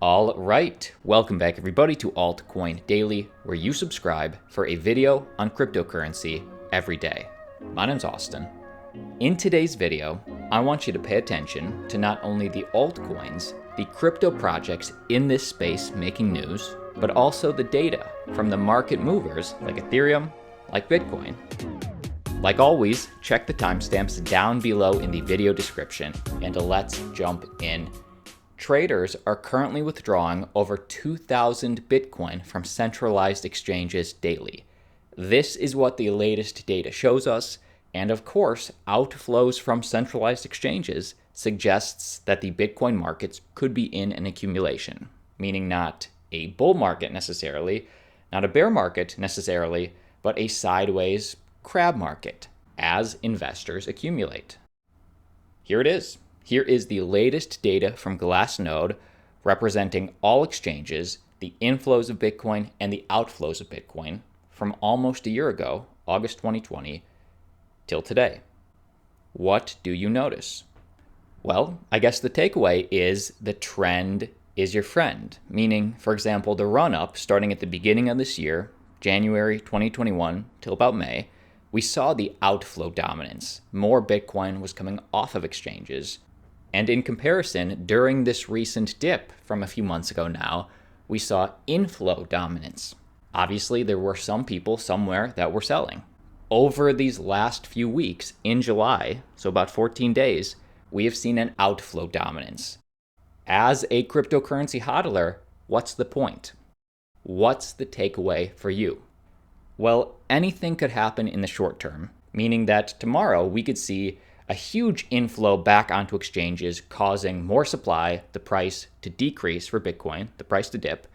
All right, welcome back everybody to Altcoin Daily, where you subscribe for a video on cryptocurrency every day. My name's Austin. In today's video, I want you to pay attention to not only the altcoins, the crypto projects in this space making news, but also the data from the market movers like Ethereum, like Bitcoin. Like always, check the timestamps down below in the video description, and let's jump in. Traders are currently withdrawing over 2,000 Bitcoin from centralized exchanges daily. This is what the latest data shows us, and of course, outflows from centralized exchanges suggests that the Bitcoin markets could be in an accumulation, meaning not a bull market necessarily, not a bear market necessarily, but a sideways crab market as investors accumulate. Here it is. Here is the latest data from Glassnode representing all exchanges, the inflows of Bitcoin and the outflows of Bitcoin from almost a year ago, August 2020, till today. What do you notice? Well, I guess the takeaway is the trend is your friend, meaning, for example, the run-up starting at the beginning of this year, January 2021 till about May, we saw the outflow dominance. More Bitcoin was coming off of exchanges. And in comparison, during this recent dip from a few months ago now, we saw inflow dominance. Obviously, there were some people somewhere that were selling. Over these last few weeks in July, so about 14 days, we have seen an outflow dominance. As a cryptocurrency hodler, what's the point? What's the takeaway for you? Well, anything could happen in the short term, meaning that tomorrow we could see a huge inflow back onto exchanges causing more supply, the price to decrease for Bitcoin, the price to dip,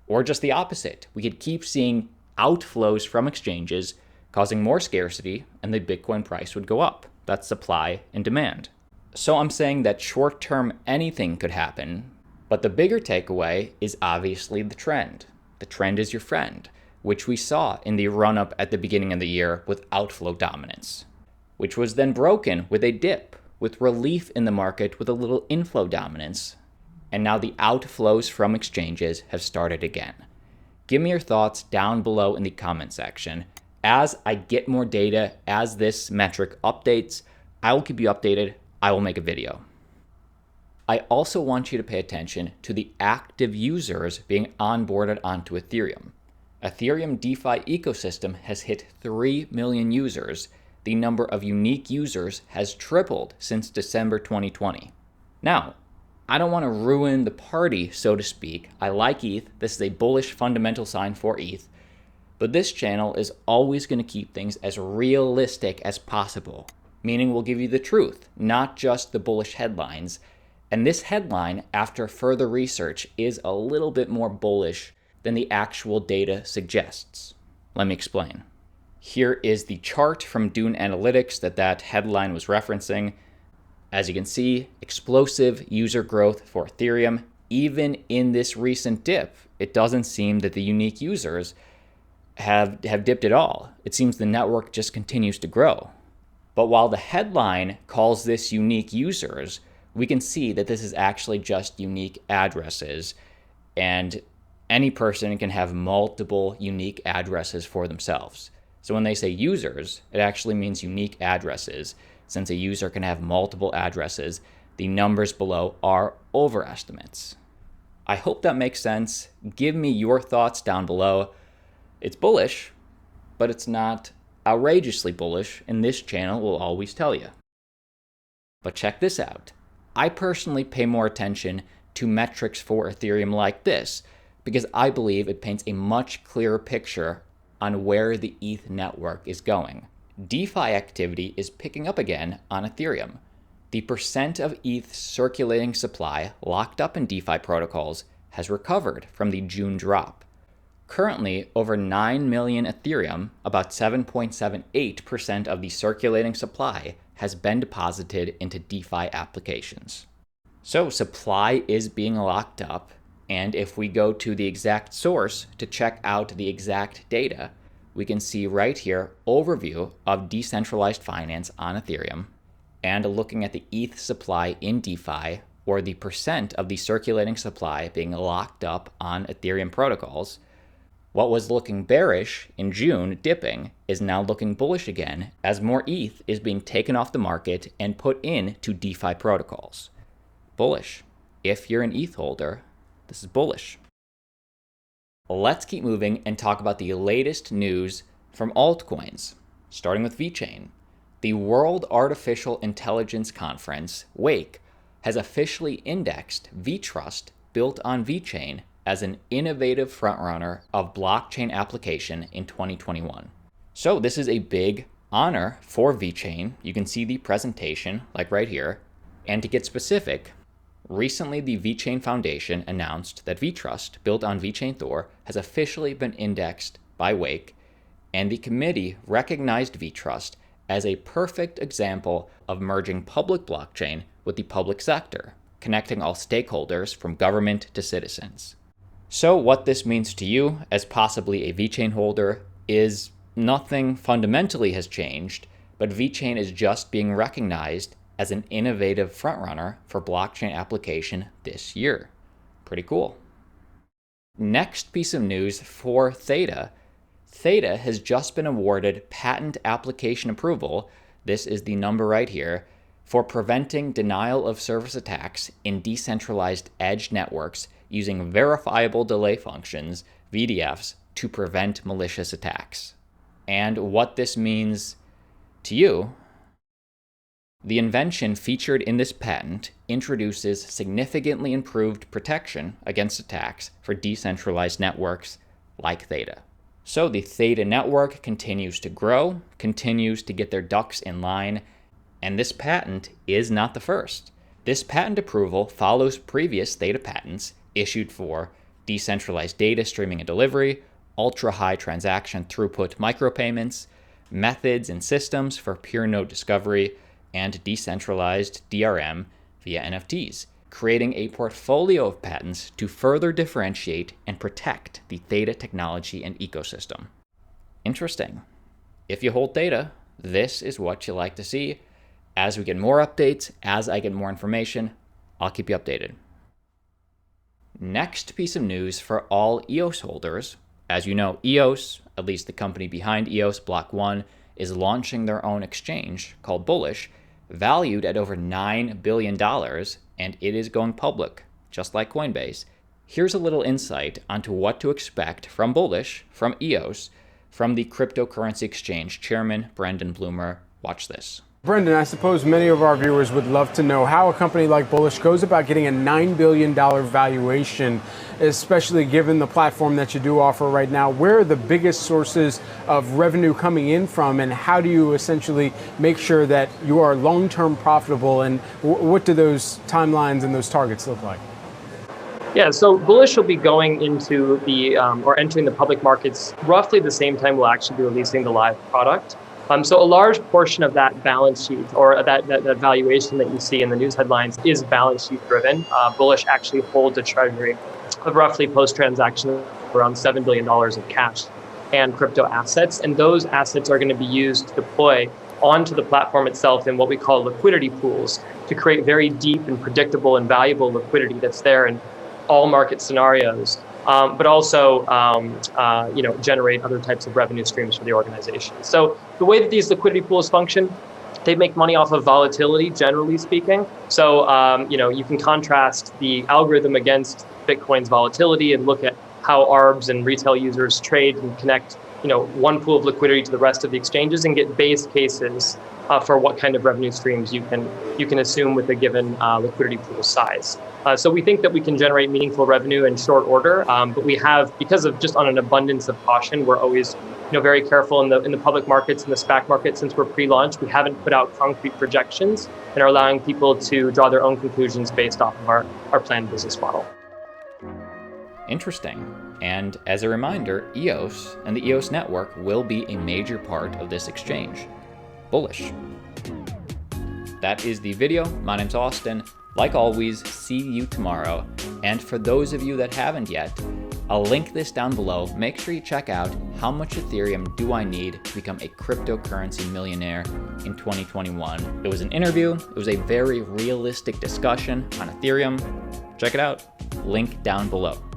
or just the opposite. We could keep seeing outflows from exchanges causing more scarcity and the Bitcoin price would go up. That's supply and demand. So I'm saying that short term anything could happen, but the bigger takeaway is obviously the trend. The trend is your friend, which we saw in the run-up at the beginning of the year with outflow dominance, which was then broken with a dip, with relief in the market with a little inflow dominance, and now the outflows from exchanges have started again. Give me your thoughts down below in the comment section. As I get more data, as this metric updates, I will keep you updated. I will make a video. I also want you to pay attention to the active users being onboarded onto Ethereum. Ethereum DeFi ecosystem has hit 3 million users. The number of unique users has tripled since December 2020. Now, I don't want to ruin the party, so to speak. I like ETH. This is a bullish fundamental sign for ETH. But this channel is always going to keep things as realistic as possible, meaning we'll give you the truth, not just the bullish headlines. And this headline, after further research, is a little bit more bullish than the actual data suggests. Let me explain. Here is the chart from Dune Analytics that headline was referencing. As you can see, explosive user growth for Ethereum. Even in this recent dip, it doesn't seem that the unique users have dipped at all. It seems the network just continues to grow. But while the headline calls this unique users, we can see that this is actually just unique addresses, and any person can have multiple unique addresses for themselves. So when they say users, it actually means unique addresses. Since a user can have multiple addresses, the numbers below are overestimates. I hope that makes sense. Give me your thoughts down below. It's bullish, but it's not outrageously bullish, and this channel will always tell you. But check this out. I personally pay more attention to metrics for Ethereum like this because I believe it paints a much clearer picture on where the ETH network is going. DeFi activity is picking up again on Ethereum. The percent of ETH circulating supply locked up in DeFi protocols has recovered from the June drop. Currently, over 9 million Ethereum, about 7.78% of the circulating supply, has been deposited into DeFi applications. So supply is being locked up, and if we go to the exact source to check out the exact data, we can see right here, overview of decentralized finance on Ethereum, and looking at the ETH supply in DeFi, or the percent of the circulating supply being locked up on Ethereum protocols, what was looking bearish in June, dipping, is now looking bullish again as more ETH is being taken off the market and put into DeFi protocols. Bullish. If you're an ETH holder, this is bullish. Let's keep moving and talk about the latest news from altcoins, starting with Vechain. The World Artificial Intelligence Conference, WAIC, has officially indexed VTrust built on Vechain as an innovative frontrunner of blockchain application in 2021. So this is a big honor for Vechain. You can see the presentation, like right here. And to get specific, recently the Vechain Foundation announced that VTrust, built on Vechain Thor, has officially been indexed by WAIC, and the committee recognized VTrust as a perfect example of merging public blockchain with the public sector, connecting all stakeholders from government to citizens. So what this means to you as possibly a Vechain holder is nothing fundamentally has changed, but Vechain is just being recognized as an innovative frontrunner for blockchain application this year. Pretty cool. Next piece of news for Theta. Theta has just been awarded patent application approval, this is the number right here, for preventing denial of service attacks in decentralized edge networks using verifiable delay functions, VDFs, to prevent malicious attacks. And what this means to you: the invention featured in this patent introduces significantly improved protection against attacks for decentralized networks like Theta. So the Theta network continues to grow, continues to get their ducks in line, and this patent is not the first. This patent approval follows previous Theta patents issued for decentralized data streaming and delivery, ultra-high transaction throughput micropayments, methods and systems for pure node discovery, and decentralized DRM via NFTs, creating a portfolio of patents to further differentiate and protect the Theta technology and ecosystem. Interesting. If you hold Theta, this is what you like to see. As we get more updates, as I get more information, I'll keep you updated. Next piece of news for all EOS holders. As you know, EOS, at least the company behind EOS, Block 1, is launching their own exchange called Bullish, valued at over $9 billion, and it is going public, just like Coinbase. Here's a little insight onto what to expect from Bullish, from EOS, from the cryptocurrency exchange chairman, Brendan Bloomer. Watch this. Brendan, I suppose many of our viewers would love to know how a company like Bullish goes about getting a $9 billion valuation, especially given the platform that you do offer right now. Where are the biggest sources of revenue coming in from, and how do you essentially make sure that you are long-term profitable, and what do those timelines and those targets look like? Yeah, so Bullish will be going into the, or entering the public markets roughly the same time we'll actually be releasing the live product. So a large portion of that balance sheet, or that valuation that you see in the news headlines, is balance sheet driven. Bullish actually holds a treasury of roughly post-transaction around $7 billion of cash and crypto assets. And those assets are going to be used to deploy onto the platform itself in what we call liquidity pools to create very deep and predictable and valuable liquidity that's there in all market scenarios. But also, generate other types of revenue streams for the organization. So the way that these liquidity pools function, they make money off of volatility, generally speaking. So, you can contrast the algorithm against Bitcoin's volatility and look at how ARBs and retail users trade and connect, one pool of liquidity to the rest of the exchanges and get base cases for what kind of revenue streams you can assume with a given liquidity pool size. So we think that we can generate meaningful revenue in short order, but we have, because of just on an abundance of caution, we're always very careful in the public markets and the SPAC market. Since we're pre-launch, we haven't put out concrete projections and are allowing people to draw their own conclusions based off of our planned business model. Interesting. And as a reminder, EOS and the EOS network will be a major part of this exchange. Bullish. That is the video. My name's Austin. Like always, see you tomorrow. And for those of you that haven't yet, I'll link this down below. Make sure you check out How Much Ethereum Do I Need to Become a Cryptocurrency Millionaire in 2021. It was an interview. It was a very realistic discussion on Ethereum. Check it out. Link down below.